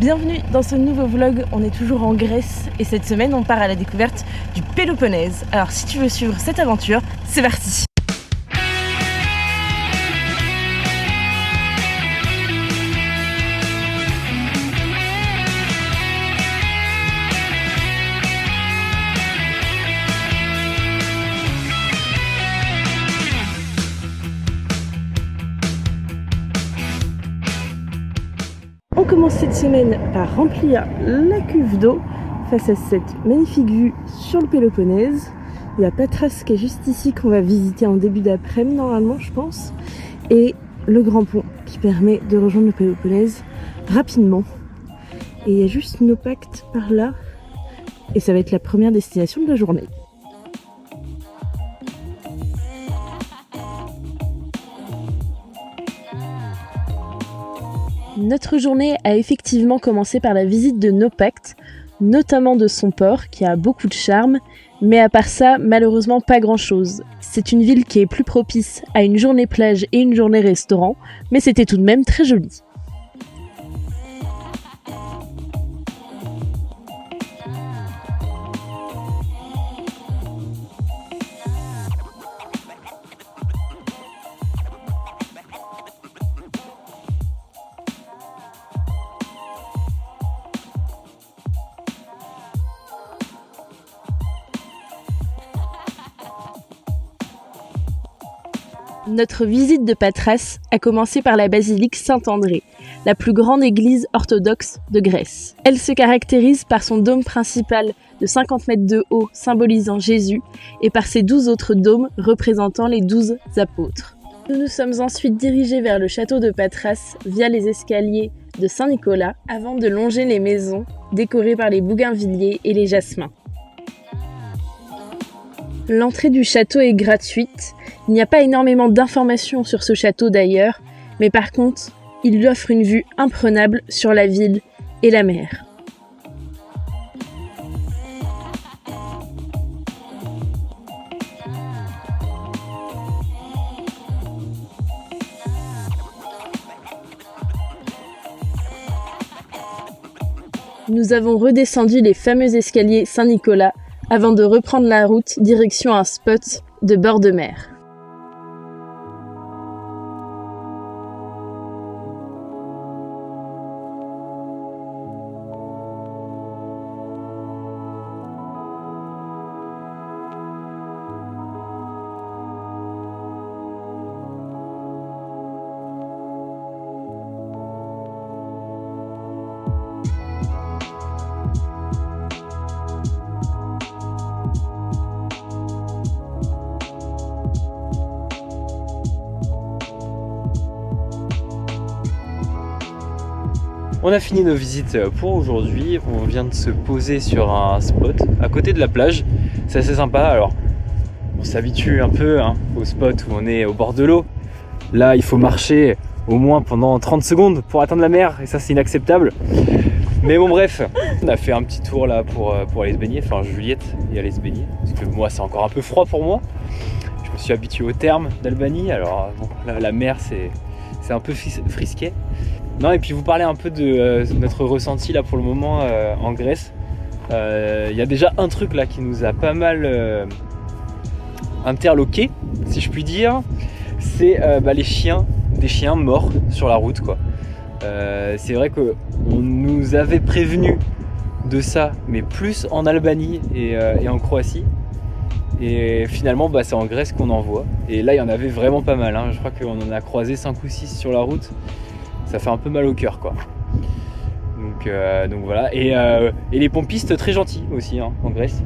Bienvenue dans ce nouveau vlog, on est toujours en Grèce et cette semaine on part à la découverte du Péloponnèse. Alors si tu veux suivre cette aventure, c'est parti! On commence cette semaine par remplir la cuve d'eau face à cette magnifique vue sur le Péloponnèse. Il y a Patras qui est juste ici qu'on va visiter en début d'après-midi normalement je pense. Et le grand pont qui permet de rejoindre le Péloponnèse rapidement. Et il y a juste Naupacte par là. Et ça va être la première destination de la journée. Notre journée a effectivement commencé par la visite de Naupacte, notamment de son port qui a beaucoup de charme, mais à part ça, malheureusement pas grand chose. C'est une ville qui est plus propice à une journée plage et une journée restaurant, mais c'était tout de même très joli. Notre visite de Patras a commencé par la basilique Saint-André, la plus grande église orthodoxe de Grèce. Elle se caractérise par son dôme principal de 50 mètres de haut symbolisant Jésus et par ses 12 autres dômes représentant les 12 apôtres. Nous nous sommes ensuite dirigés vers le château de Patras via les escaliers de Saint-Nicolas avant de longer les maisons décorées par les bougainvilliers et les jasmins. L'entrée du château est gratuite. Il n'y a pas énormément d'informations sur ce château d'ailleurs, mais par contre, il lui offre une vue imprenable sur la ville et la mer. Nous avons redescendu les fameux escaliers Saint-Nicolas avant de reprendre la route direction un spot de bord de mer. On a fini nos visites pour aujourd'hui, on vient de se poser sur un spot à côté de la plage, c'est assez sympa. Alors on s'habitue un peu au spot où on est au bord de l'eau. Là il faut marcher au moins pendant 30 secondes pour atteindre la mer et ça c'est inacceptable. Mais bon bref, on a fait un petit tour là pour aller se baigner, enfin Juliette y aller se baigner, parce que moi c'est encore un peu froid pour moi. Je me suis habitué aux thermes d'Albanie, alors bon, la mer c'est un peu frisquet. Non, et puis vous parlez un peu de notre ressenti là pour le moment en Grèce. Il y a déjà un truc là qui nous a pas mal interloqué, si je puis dire. C'est les chiens, des chiens morts sur la route quoi. C'est vrai qu'on nous avait prévenu de ça, mais plus en Albanie et en Croatie. Et finalement c'est en Grèce qu'on en voit. Et là il y en avait vraiment pas mal, je crois qu'on en a croisé 5 ou 6 sur la route. Ça fait un peu mal au cœur quoi. Donc voilà. Et les pompistes très gentils aussi en Grèce.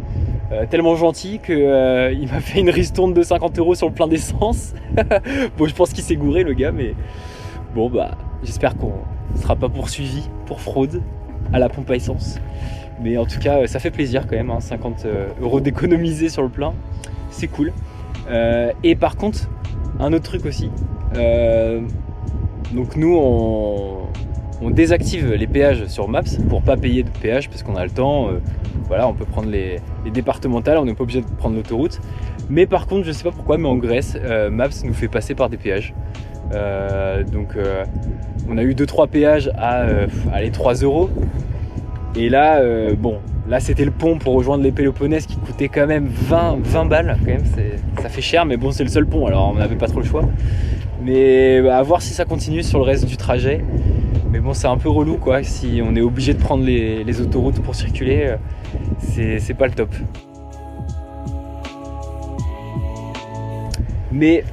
Tellement gentils qu'il m'a fait une ristourne de 50 € sur le plein d'essence. Bon je pense qu'il s'est gouré le gars, mais bon j'espère qu'on ne sera pas poursuivi pour fraude à la pompe à essence. Mais en tout cas ça fait plaisir quand même, 50 € d'économiser sur le plein, c'est cool. Et par contre, un autre truc aussi. Donc nous on désactive les péages sur Maps pour pas payer de péage parce qu'on a le temps, voilà, on peut prendre les départementales, on n'est pas obligé de prendre l'autoroute. Mais par contre je sais pas pourquoi, mais en Grèce Maps nous fait passer par des péages. Donc on a eu 2-3 péages à 3 €. Et là, là c'était le pont pour rejoindre les Péloponnèses qui coûtait quand même 20 balles. Quand même, ça fait cher, mais bon, c'est le seul pont, alors on n'avait pas trop le choix. Mais à voir si ça continue sur le reste du trajet. Mais bon, c'est un peu relou quoi, si on est obligé de prendre les autoroutes pour circuler, c'est pas le top. Mais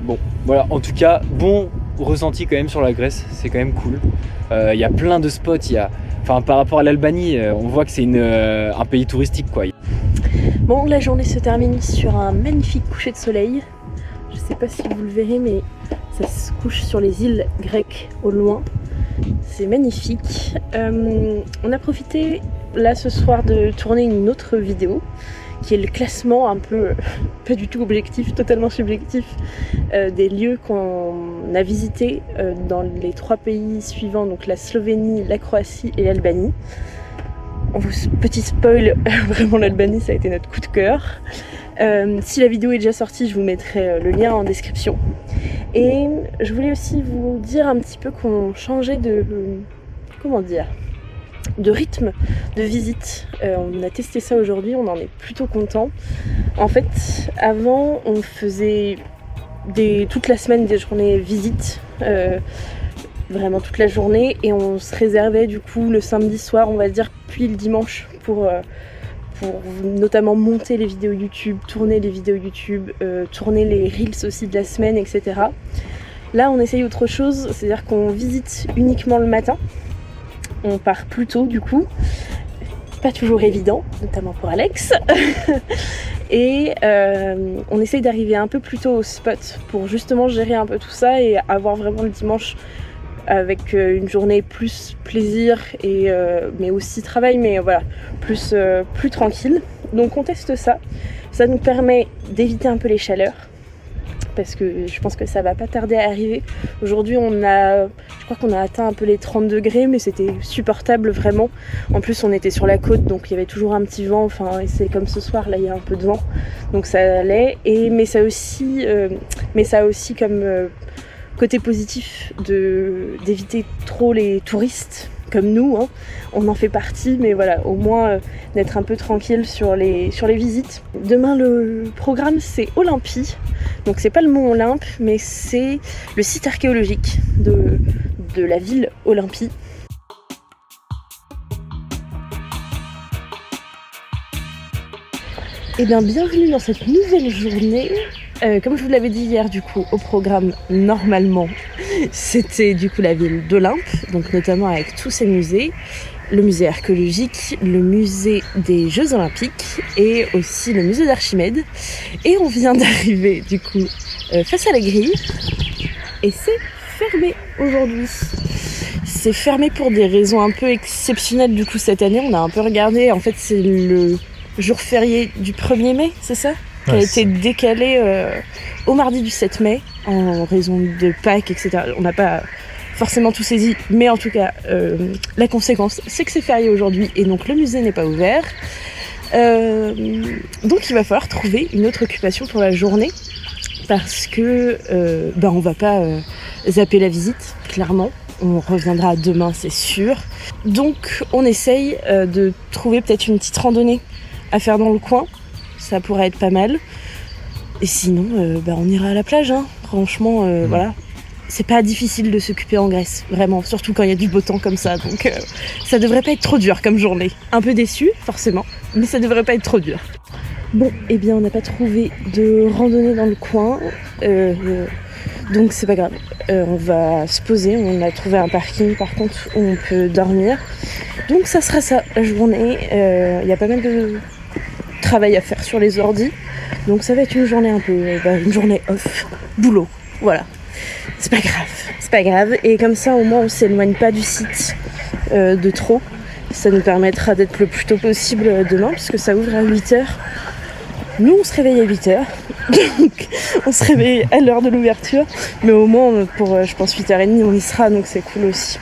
bon, voilà, en tout cas, bon ressenti quand même sur la Grèce, c'est quand même cool. Il y a plein de spots, par rapport à l'Albanie, on voit que c'est un pays touristique quoi. Bon, la journée se termine sur un magnifique coucher de soleil. Je sais pas si vous le verrez, mais ça se couche sur les îles grecques au loin. C'est magnifique. On a profité là ce soir de tourner une autre vidéo qui est le classement un peu, pas du tout objectif, totalement subjectif, des lieux qu'on a visités dans les 3 pays suivants, donc la Slovénie, la Croatie et l'Albanie. Petit spoil, vraiment l'Albanie ça a été notre coup de cœur. Si la vidéo est déjà sortie, je vous mettrai le lien en description. Et je voulais aussi vous dire un petit peu qu'on changeait de rythme de visite. On a testé ça aujourd'hui, on en est plutôt content. En fait, avant, on faisait toute la semaine des journées visite, vraiment toute la journée, et on se réservait du coup le samedi soir, on va dire, puis le dimanche pour notamment monter les vidéos YouTube, tourner les vidéos YouTube, tourner les reels aussi de la semaine, etc. Là, on essaye autre chose, c'est-à-dire qu'on visite uniquement le matin. On part plus tôt du coup, pas toujours évident, notamment pour Alex. Et on essaye d'arriver un peu plus tôt au spot pour justement gérer un peu tout ça et avoir vraiment le dimanche avec une journée plus plaisir mais aussi travail, mais voilà, plus tranquille. Donc on teste ça. Ça nous permet d'éviter un peu les chaleurs, parce que je pense que ça va pas tarder à arriver. Aujourd'hui, je crois qu'on a atteint un peu les 30 degrés, mais c'était supportable vraiment. En plus, on était sur la côte, donc il y avait toujours un petit vent. Enfin, et c'est comme ce soir, là, il y a un peu de vent, donc ça allait. Mais ça a aussi comme côté positif d'éviter trop les touristes comme nous, hein. On en fait partie, mais voilà, au moins d'être un peu tranquille sur les visites. Demain, le programme, c'est Olympie. Donc c'est pas le mont Olympe, mais c'est le site archéologique de la ville Olympie. Et bien, bienvenue dans cette nouvelle journée. Comme je vous l'avais dit hier, du coup, au programme, normalement, c'était du coup la ville d'Olympe, donc notamment avec tous ses musées, le musée archéologique, le musée des Jeux Olympiques et aussi le musée d'Archimède. Et on vient d'arriver, du coup, face à la grille, et c'est fermé aujourd'hui. C'est fermé pour des raisons un peu exceptionnelles, du coup, cette année. On a un peu regardé, en fait, c'est le jour férié du 1er mai, c'est ça ? Qui a été décalé au mardi du 7 mai en raison de Pâques, etc. On n'a pas forcément tout saisi, mais en tout cas, la conséquence, c'est que c'est férié aujourd'hui et donc le musée n'est pas ouvert. Donc il va falloir trouver une autre occupation pour la journée parce que on va pas zapper la visite, clairement. On reviendra demain, c'est sûr. Donc on essaye de trouver peut-être une petite randonnée à faire dans le coin. Ça pourrait être pas mal. Et sinon, on ira à la plage, hein. Franchement, voilà. C'est pas difficile de s'occuper en Grèce, vraiment. Surtout quand il y a du beau temps comme ça. Donc, ça devrait pas être trop dur comme journée. Un peu déçu, forcément, mais ça devrait pas être trop dur. Bon, eh bien, on n'a pas trouvé de randonnée dans le coin. Donc, c'est pas grave. On va se poser. On a trouvé un parking, par contre, où on peut dormir. Donc, ça sera ça, la journée. Il y a pas mal de travail à faire sur les ordis, donc ça va être une journée un peu, une journée off, boulot, voilà. C'est pas grave, et comme ça au moins on s'éloigne pas du site de trop. Ça nous permettra d'être le plus tôt possible demain, puisque ça ouvre à 8h. Nous on se réveille à 8h, donc on se réveille à l'heure de l'ouverture, mais au moins pour je pense 8h30 on y sera, donc c'est cool aussi.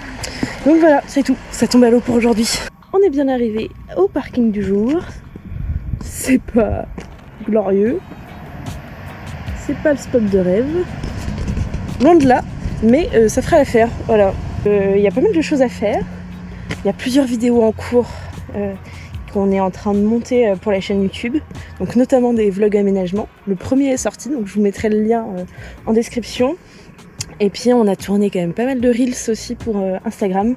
Donc voilà, c'est tout, ça tombe à l'eau pour aujourd'hui. On est bien arrivé au parking du jour. C'est pas glorieux, c'est pas le spot de rêve, loin de là, Mais ça fera l'affaire, voilà. Il y a pas mal de choses à faire. Il y a plusieurs vidéos en cours qu'on est en train de monter pour la chaîne YouTube, donc notamment des vlogs aménagement. Le premier est sorti, donc je vous mettrai le lien en description. Et puis on a tourné quand même pas mal de reels aussi pour Instagram,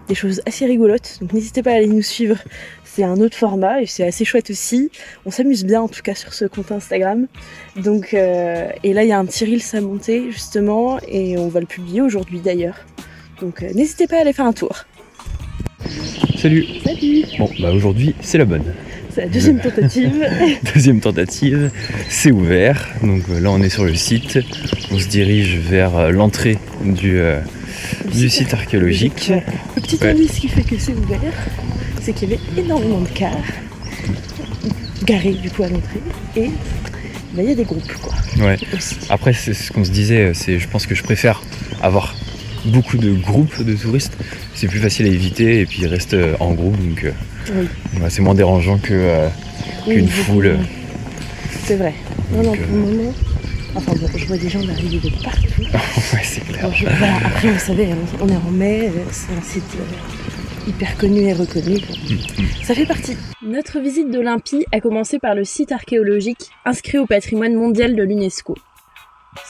des choses assez rigolotes, donc n'hésitez pas à aller nous suivre. C'est un autre format et c'est assez chouette aussi. On s'amuse bien en tout cas sur ce compte Instagram. Donc, et là il y a un petit reels à monter justement et on va le publier aujourd'hui d'ailleurs. Donc n'hésitez pas à aller faire un tour. Salut. Salut. Bon, bah aujourd'hui c'est la bonne. C'est la deuxième tentative. Deuxième tentative, c'est ouvert. Donc là on est sur le site. On se dirige vers l'entrée du site archéologique. Ouais. Le petit indice qui fait que c'est ouvert, c'est qu'il y avait énormément de cars garés du coup à l'entrée et il y a des groupes quoi. Ouais. Aussi. Après c'est ce qu'on se disait, je pense que je préfère avoir beaucoup de groupes de touristes. C'est plus facile à éviter et puis ils restent en groupe donc Oui. ouais, c'est moins dérangeant qu'une foule. C'est vrai. Non, pour le moment. Enfin bon, je vois des gens arriver de partout. Ouais, c'est clair. Bon, voilà, après, vous savez, on est en mai, c'est un site hyper connu et reconnu. Ça fait partie. Notre visite d'Olympie a commencé par le site archéologique inscrit au patrimoine mondial de l'UNESCO.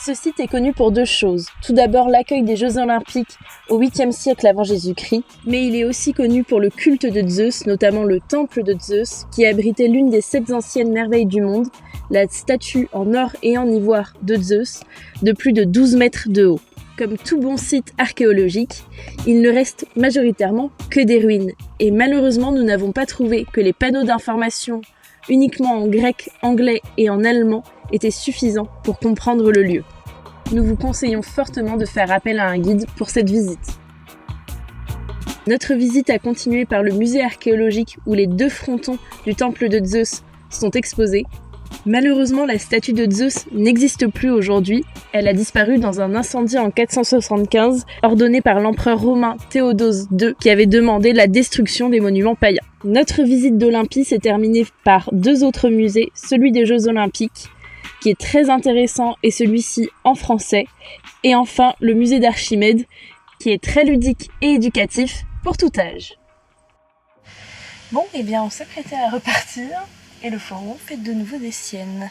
Ce site est connu pour deux choses. Tout d'abord l'accueil des Jeux Olympiques au 8e siècle avant Jésus-Christ, mais il est aussi connu pour le culte de Zeus, notamment le temple de Zeus, qui abritait l'une des 7 anciennes merveilles du monde, la statue en or et en ivoire de Zeus, de plus de 12 mètres de haut. Comme tout bon site archéologique, il ne reste majoritairement que des ruines, et malheureusement nous n'avons pas trouvé que les panneaux d'information uniquement en grec, anglais et en allemand étaient suffisants pour comprendre le lieu. Nous vous conseillons fortement de faire appel à un guide pour cette visite. Notre visite a continué par le musée archéologique où les 2 frontons du temple de Zeus sont exposés. Malheureusement, la statue de Zeus n'existe plus aujourd'hui. Elle a disparu dans un incendie en 475, ordonné par l'empereur romain Théodose II, qui avait demandé la destruction des monuments païens. Notre visite d'Olympie s'est terminée par 2 autres musées, celui des Jeux Olympiques, qui est très intéressant, et celui-ci en français. Et enfin, le musée d'Archimède, qui est très ludique et éducatif pour tout âge. Bon, eh bien, on s'apprêtait à repartir. Et le fourgon fait de nouveau des siennes.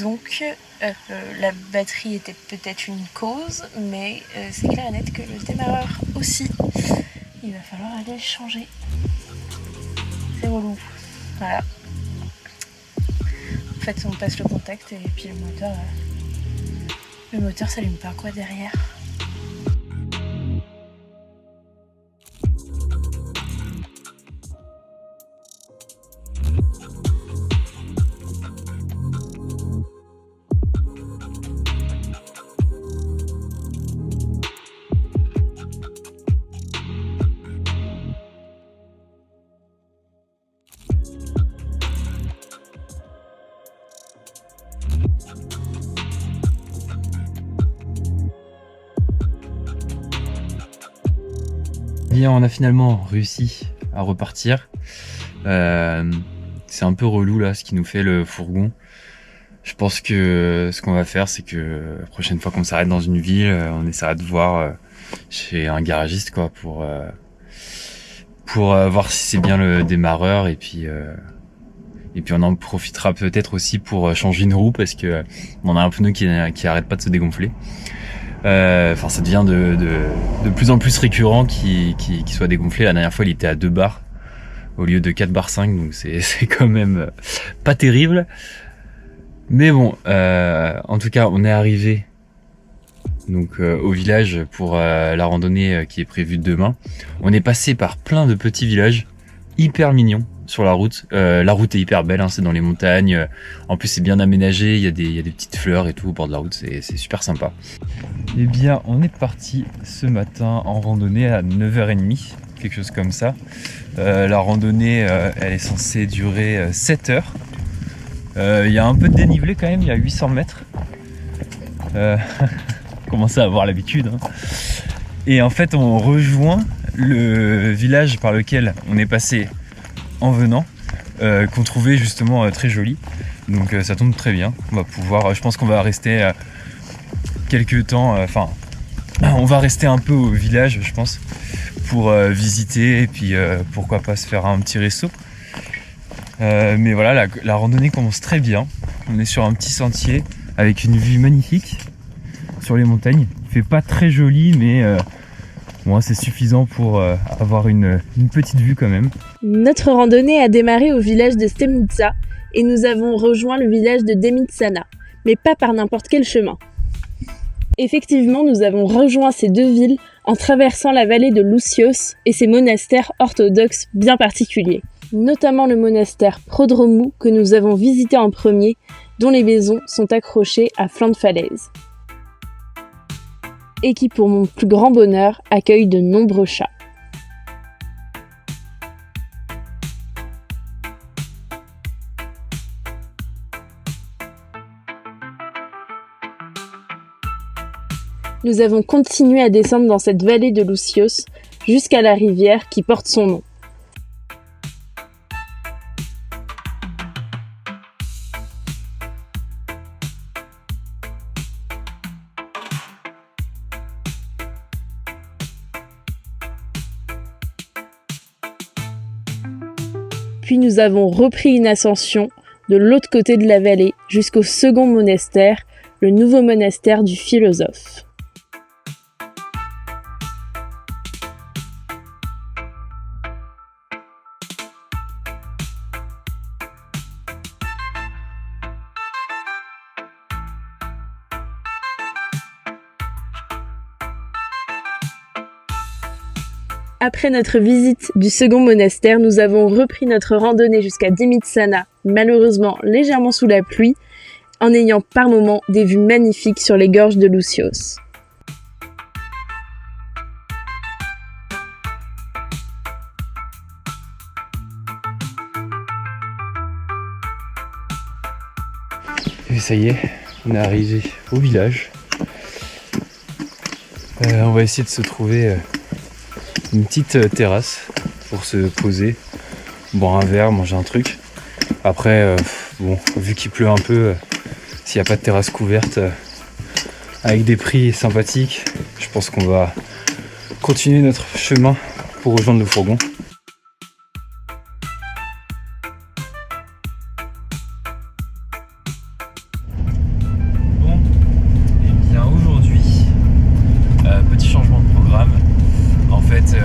Donc la batterie était peut-être une cause, mais c'est clair et net que le démarreur aussi. Il va falloir aller le changer. C'est relou. Voilà. En fait, on passe le contact et puis le moteur s'allume pas quoi derrière. Bien, on a finalement réussi à repartir. C'est un peu relou là ce qui nous fait le fourgon. Je pense que ce qu'on va faire, c'est que la prochaine fois qu'on s'arrête dans une ville, on essaiera de voir chez un garagiste quoi pour voir si c'est bien le démarreur et puis on en profitera peut-être aussi pour changer une roue parce que on a un pneu qui arrête pas de se dégonfler. Enfin, ça devient de plus en plus récurrent qu'il soit dégonflé. La dernière fois, il était à 2 bars au lieu de 4 bars 5, donc c'est quand même pas terrible. Mais bon, en tout cas, on est arrivé donc au village pour la randonnée qui est prévue demain. On est passé par plein de petits villages hyper mignons sur la route. La route est hyper belle, hein, c'est dans les montagnes. En plus, c'est bien aménagé, il y a des petites fleurs et tout au bord de la route, c'est super sympa. Eh bien, on est parti ce matin en randonnée à 9h30, quelque chose comme ça. La randonnée, elle est censée durer 7 heures. Il y a un peu de dénivelé quand même, il y a 800 mètres. On commence à avoir l'habitude. Hein. Et en fait, on rejoint le village par lequel on est passé en venant, qu'on trouvait justement très joli. Donc ça tombe très bien. On va pouvoir, je pense qu'on va rester quelques temps, On va rester un peu au village, je pense, pour visiter et puis pourquoi pas se faire un petit resto. Mais voilà, la randonnée commence très bien. On est sur un petit sentier avec une vue magnifique sur les montagnes. Il fait pas très joli, mais bon, c'est suffisant pour avoir une petite vue quand même. Notre randonnée a démarré au village de Stenica et nous avons rejoint le village de Demitsana, mais pas par n'importe quel chemin. Effectivement, nous avons rejoint ces deux villes en traversant la vallée de Lousios et ses monastères orthodoxes bien particuliers, notamment le monastère Prodromou que nous avons visité en premier, dont les maisons sont accrochées à flanc de falaise, et qui, pour mon plus grand bonheur, accueille de nombreux chats. Nous avons continué à descendre dans cette vallée de Lousios jusqu'à la rivière qui porte son nom. Puis nous avons repris une ascension de l'autre côté de la vallée jusqu'au second monastère, le nouveau monastère du philosophe. Après notre visite du second monastère, nous avons repris notre randonnée jusqu'à Demitsana, malheureusement légèrement sous la pluie, en ayant par moments des vues magnifiques sur les gorges de Lousios. Et ça y est, on est arrivé au village. On va essayer de se trouver une petite terrasse pour se poser, boire un verre, manger un truc. Après, bon, vu qu'il pleut un peu, s'il n'y a pas de terrasse couverte avec des prix sympathiques, je pense qu'on va continuer notre chemin pour rejoindre le fourgon. Bon, et bien aujourd'hui, petit changement de programme. En fait,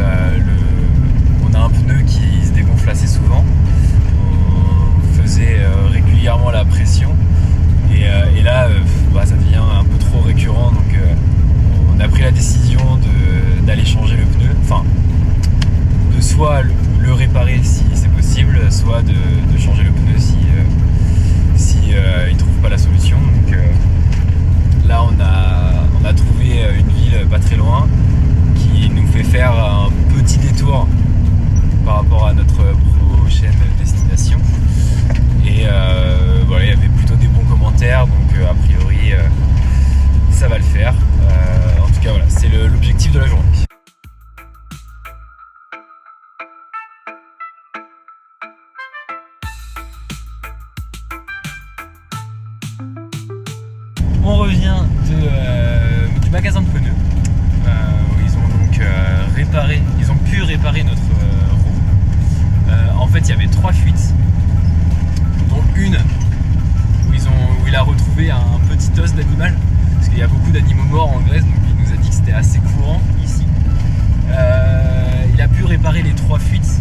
on a un pneu qui se dégonfle assez souvent. On faisait régulièrement la pression et là, ça devient un peu trop récurrent. Donc, on a pris la décision d'aller changer le pneu. Enfin, de soit le réparer si c'est possible, soit de changer le pneu si il trouve pas la solution. Donc là, on a trouvé une ville pas très loin qui nous fait faire un petit détour par rapport à notre prochaine destination. Et voilà, il y avait plutôt des bons commentaires, donc a priori ça va le faire. En tout cas, voilà, c'est l'objectif de la journée. On revient du magasin de pneus. Ils ont donc ils ont pu réparer notre roue. En fait, il y avait 3 fuites, dont une où il a retrouvé un petit os d'animal, parce qu'il y a beaucoup d'animaux morts en Grèce, donc il nous a dit que c'était assez courant ici. Il a pu réparer les 3 fuites,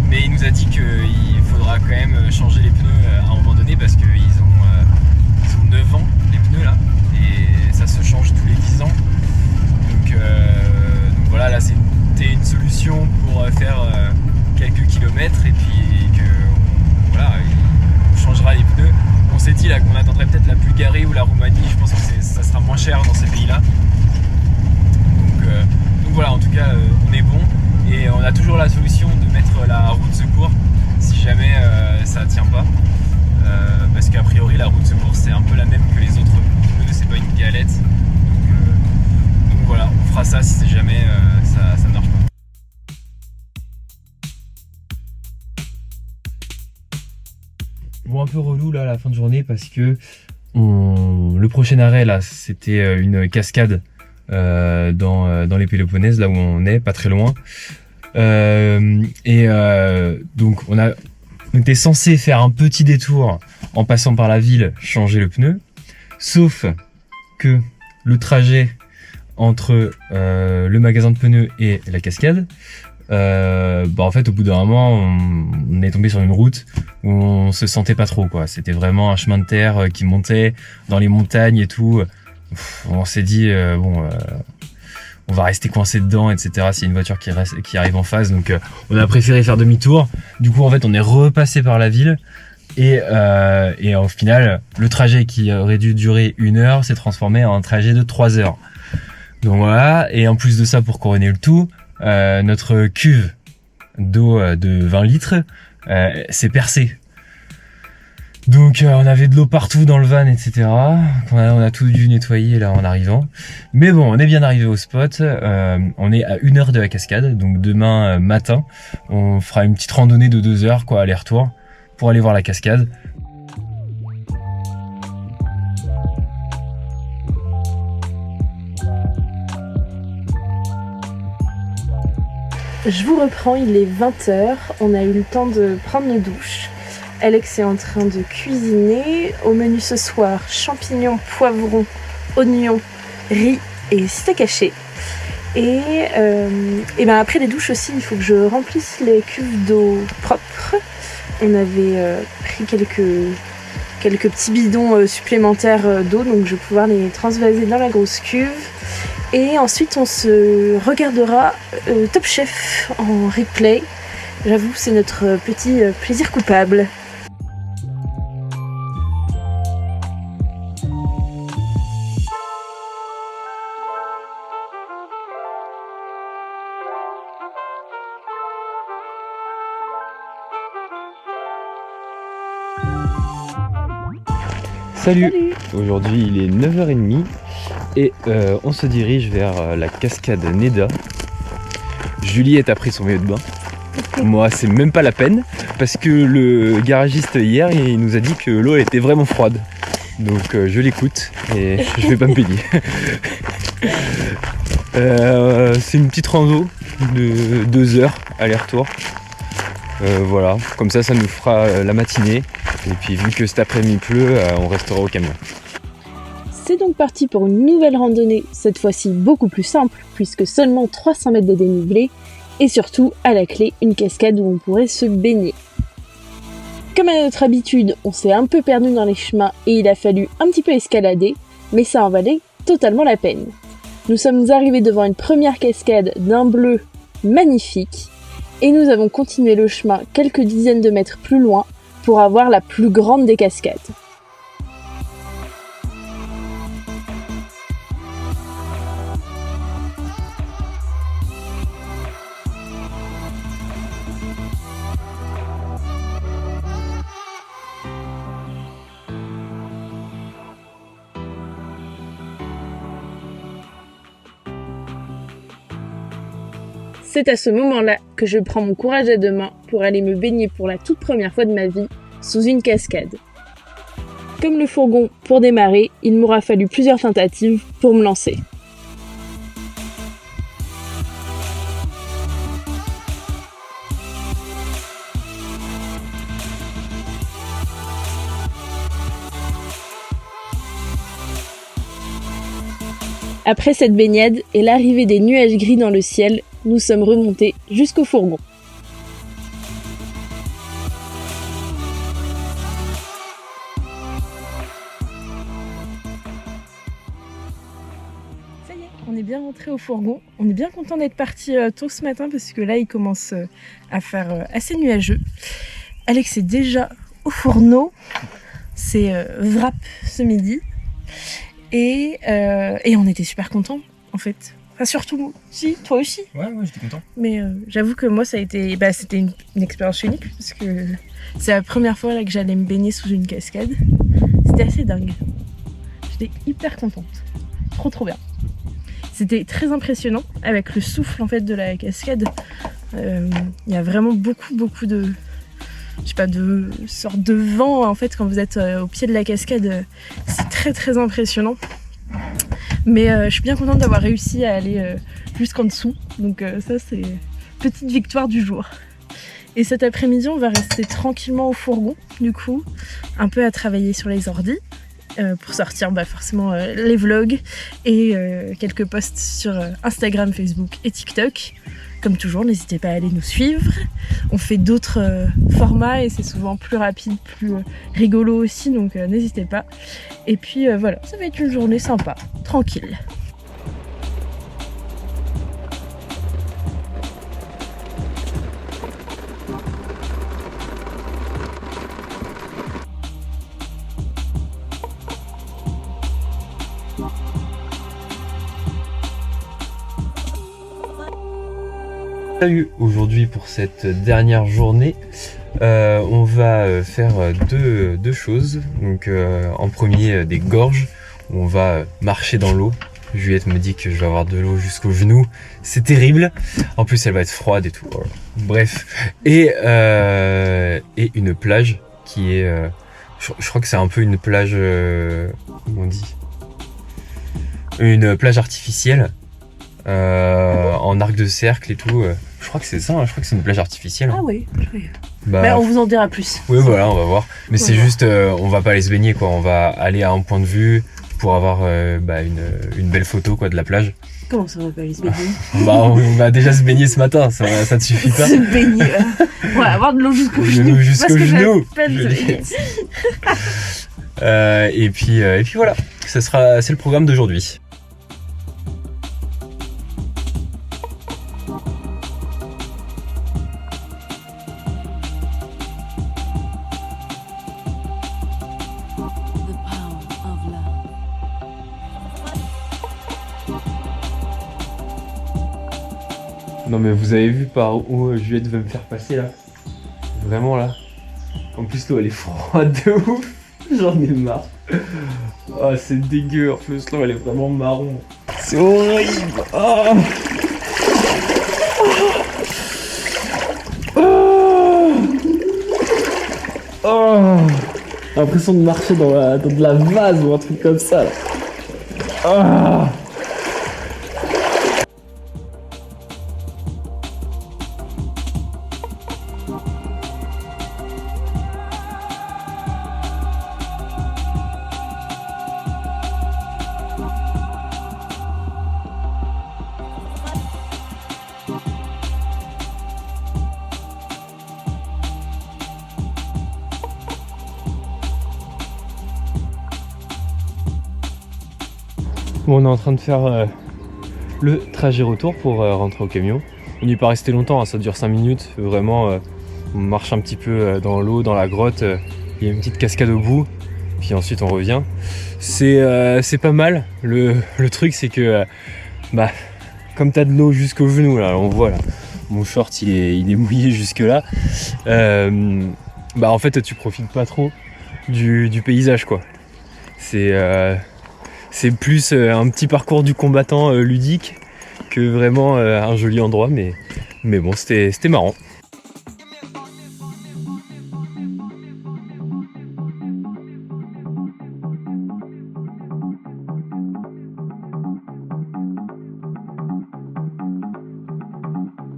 mais il nous a dit qu'il faudra quand même changer les pneus à un moment donné, parce qu'ils ont 9 ans les pneus là, et ça se change tous les 10 ans. Donc voilà, là c'était une solution pour faire quelques kilomètres, et puis voilà, on changera les pneus. On s'est dit là qu'on attendrait peut-être la Bulgarie ou la Roumanie, je pense que ça sera moins cher dans ces pays-là. Donc voilà, en tout cas on est bon, et on a toujours la solution de mettre la roue de secours si jamais ça tient pas. Parce qu'a priori la roue de secours c'est un peu la même que les autres pneus, c'est pas une galette. Donc voilà, on fera ça si jamais ça ne marche pas. Bon, un peu relou là à la fin de journée, parce que le prochain arrêt là, c'était une cascade dans les Péloponnèses, là où on est, pas très loin. Donc on était censé faire un petit détour en passant par la ville, changer le pneu, sauf que le trajet entre le magasin de pneus et la cascade, en fait au bout d'un moment on est tombé sur une route où on se sentait pas trop, quoi. C'était vraiment un chemin de terre qui montait dans les montagnes et tout. On s'est dit on va rester coincé dedans, etc. C'est une voiture qui arrive en face, donc on a préféré faire demi-tour. Du coup en fait on est repassé par la ville et au final le trajet qui aurait dû durer 1 heure s'est transformé en un trajet de 3 heures. Donc voilà, et en plus de ça, pour couronner le tout, notre cuve d'eau de 20 litres s'est percée. Donc on avait de l'eau partout dans le van, etc. On a tout dû nettoyer là en arrivant. Mais bon, on est bien arrivé au spot. On est à 1 heure de la cascade, donc demain matin, on fera une petite randonnée de 2 heures, quoi, aller-retour, pour aller voir la cascade. Je vous reprends, il est 20h, on a eu le temps de prendre nos douches. Alex est en train de cuisiner. Au menu ce soir, champignons, poivrons, oignons, riz et steak haché. Et après les douches aussi, il faut que je remplisse les cuves d'eau propre. On avait pris quelques petits bidons supplémentaires d'eau, donc je vais pouvoir les transvaser dans la grosse cuve. Et ensuite on se regardera Top Chef en replay. J'avoue, c'est notre petit plaisir coupable. Salut. Aujourd'hui il est 9h30 et on se dirige vers la cascade Neda. Juliette a pris son maillot de bain. Moi c'est même pas la peine parce que le garagiste hier il nous a dit que l'eau était vraiment froide. Donc je l'écoute et je vais pas me payer. C'est une petite rando de 2 heures aller-retour. Voilà, comme ça nous fera la matinée. Et puis vu que cet après-midi pleut, on restera au camion. C'est donc parti pour une nouvelle randonnée, cette fois-ci beaucoup plus simple, puisque seulement 300 mètres de dénivelé, et surtout, à la clé, une cascade où on pourrait se baigner. Comme à notre habitude, on s'est un peu perdu dans les chemins et il a fallu un petit peu escalader, mais ça en valait totalement la peine. Nous sommes arrivés devant une première cascade d'un bleu magnifique, et nous avons continué le chemin quelques dizaines de mètres plus loin pour avoir la plus grande des cascades. C'est à ce moment-là que je prends mon courage à 2 mains pour aller me baigner pour la toute première fois de ma vie sous une cascade. Comme le fourgon pour démarrer, il m'aura fallu plusieurs tentatives pour me lancer. Après cette baignade et l'arrivée des nuages gris dans le ciel, nous sommes remontés jusqu'au fourgon. Ça y est, on est bien rentré au fourgon. On est bien content d'être parti tôt ce matin parce que là il commence à faire assez nuageux. Alex est déjà au fourneau. C'est wrap ce midi. Et on était super contents en fait. Enfin, surtout, si, toi aussi. Ouais, j'étais content. Mais j'avoue que moi, ça a été, c'était une expérience unique parce que c'est la première fois là, que j'allais me baigner sous une cascade. C'était assez dingue. J'étais hyper contente. Trop bien. C'était très impressionnant avec le souffle en fait de la cascade. Il y a vraiment beaucoup de, de sorte de vent en fait quand vous êtes au pied de la cascade. C'est très impressionnant. Mais je suis bien contente d'avoir réussi à aller jusqu'en dessous. Donc ça c'est petite victoire du jour. Et cet après-midi on va rester tranquillement au fourgon du coup, un peu à travailler sur les ordis. Pour sortir forcément les vlogs et quelques posts sur Instagram, Facebook et TikTok. Comme toujours, n'hésitez pas à aller nous suivre. On fait d'autres formats et c'est souvent plus rapide, plus rigolo aussi, donc n'hésitez pas. Et puis voilà, ça va être une journée sympa, tranquille. Salut, aujourd'hui pour cette dernière journée, on va faire deux choses. Donc en premier des gorges où on va marcher dans l'eau. Juliette me dit que je vais avoir de l'eau jusqu'aux genoux, c'est terrible. En plus elle va être froide et tout. Voilà. Bref, et une plage qui est, je crois que c'est un peu une plage, comment on dit, une plage artificielle. En arc de cercle et tout. Je crois que c'est ça, je crois que c'est une plage artificielle. Ah oui. On vous en dira plus. Oui, voilà, on va voir. Mais c'est juste, on va pas aller se baigner quoi. On va aller à un point de vue pour avoir une belle photo quoi de la plage. Comment ça, on va pas aller se baigner? On va déjà se baigner ce matin, ça te suffit pas? Se baigner. On va avoir de l'eau jusqu'aux genoux. Jusqu'aux genoux. Et puis voilà, c'est le programme d'aujourd'hui. Non mais vous avez vu par où Juliette veut me faire passer là? Vraiment là. En plus l'eau elle est froide de ouf. J'en ai marre. Oh c'est dégueu, en plus l'eau elle est vraiment marron. C'est horrible. Oh. Oh. Oh. L'impression de marcher dans de la vase ou un truc comme ça là. Oh. Bon, on est en train de faire le trajet retour pour rentrer au camion. On n'y est pas resté longtemps, hein, ça dure 5 minutes. Vraiment, on marche un petit peu dans l'eau, dans la grotte. Il y a une petite cascade au bout. Puis ensuite on revient. C'est pas mal. Le truc c'est que comme t'as de l'eau jusqu'aux genoux là, on voit là. Mon short il est mouillé jusque là. En fait tu profites pas trop du paysage quoi. C'est plus un petit parcours du combattant ludique que vraiment un joli endroit, mais bon, c'était marrant.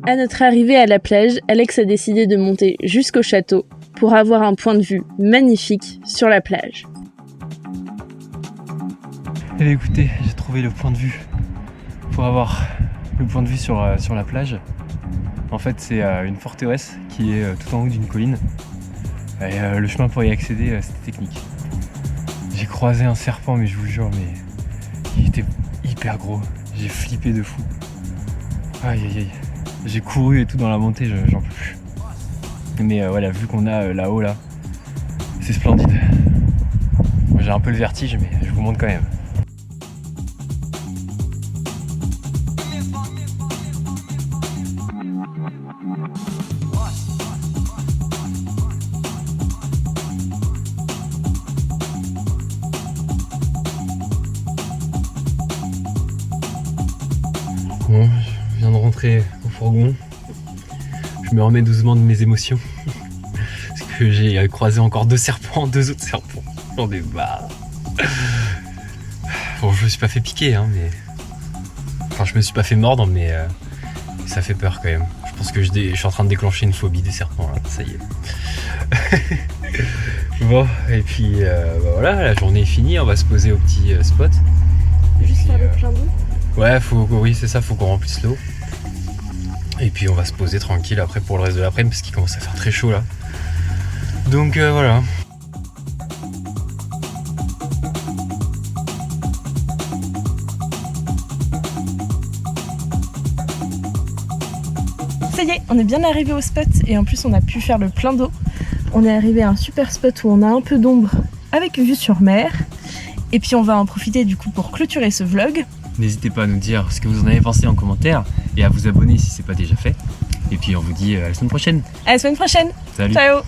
À notre arrivée à la plage, Alex a décidé de monter jusqu'au château pour avoir un point de vue magnifique sur la plage. Eh bien, écoutez, j'ai trouvé le point de vue pour avoir le point de vue sur la plage. En fait, c'est une forteresse qui est tout en haut d'une colline. Et le chemin pour y accéder, c'était technique. J'ai croisé un serpent, mais je vous jure, il était hyper gros. J'ai flippé de fou. Aïe aïe aïe. J'ai couru et tout dans la montée, j'en peux plus. Mais la vue qu'on a là-haut, là, c'est splendide. Moi, j'ai un peu le vertige, mais je vous montre quand même. Bon, je viens de rentrer au fourgon. Je me remets doucement de mes émotions. Parce que j'ai croisé encore deux autres serpents. J'en ai marre. Bon, je me suis pas fait piquer, hein, mais... Enfin, je me suis pas fait mordre, mais ça fait peur quand même. Je pense que je suis en train de déclencher une phobie des serpents, là. Ça y est. Bon, et puis voilà, la journée est finie. On va se poser au petit spot. Juste faire le plein d'eau. Ouais, oui, c'est ça, faut qu'on remplisse l'eau. Et puis on va se poser tranquille après pour le reste de l'après-midi parce qu'il commence à faire très chaud là. Donc voilà. Ça y est, on est bien arrivé au spot et en plus on a pu faire le plein d'eau. On est arrivé à un super spot où on a un peu d'ombre avec vue sur mer. Et puis on va en profiter du coup pour clôturer ce vlog. N'hésitez pas à nous dire ce que vous en avez pensé en commentaire et à vous abonner si c'est pas déjà fait. Et puis on vous dit à la semaine prochaine. À la semaine prochaine. Salut. Ciao.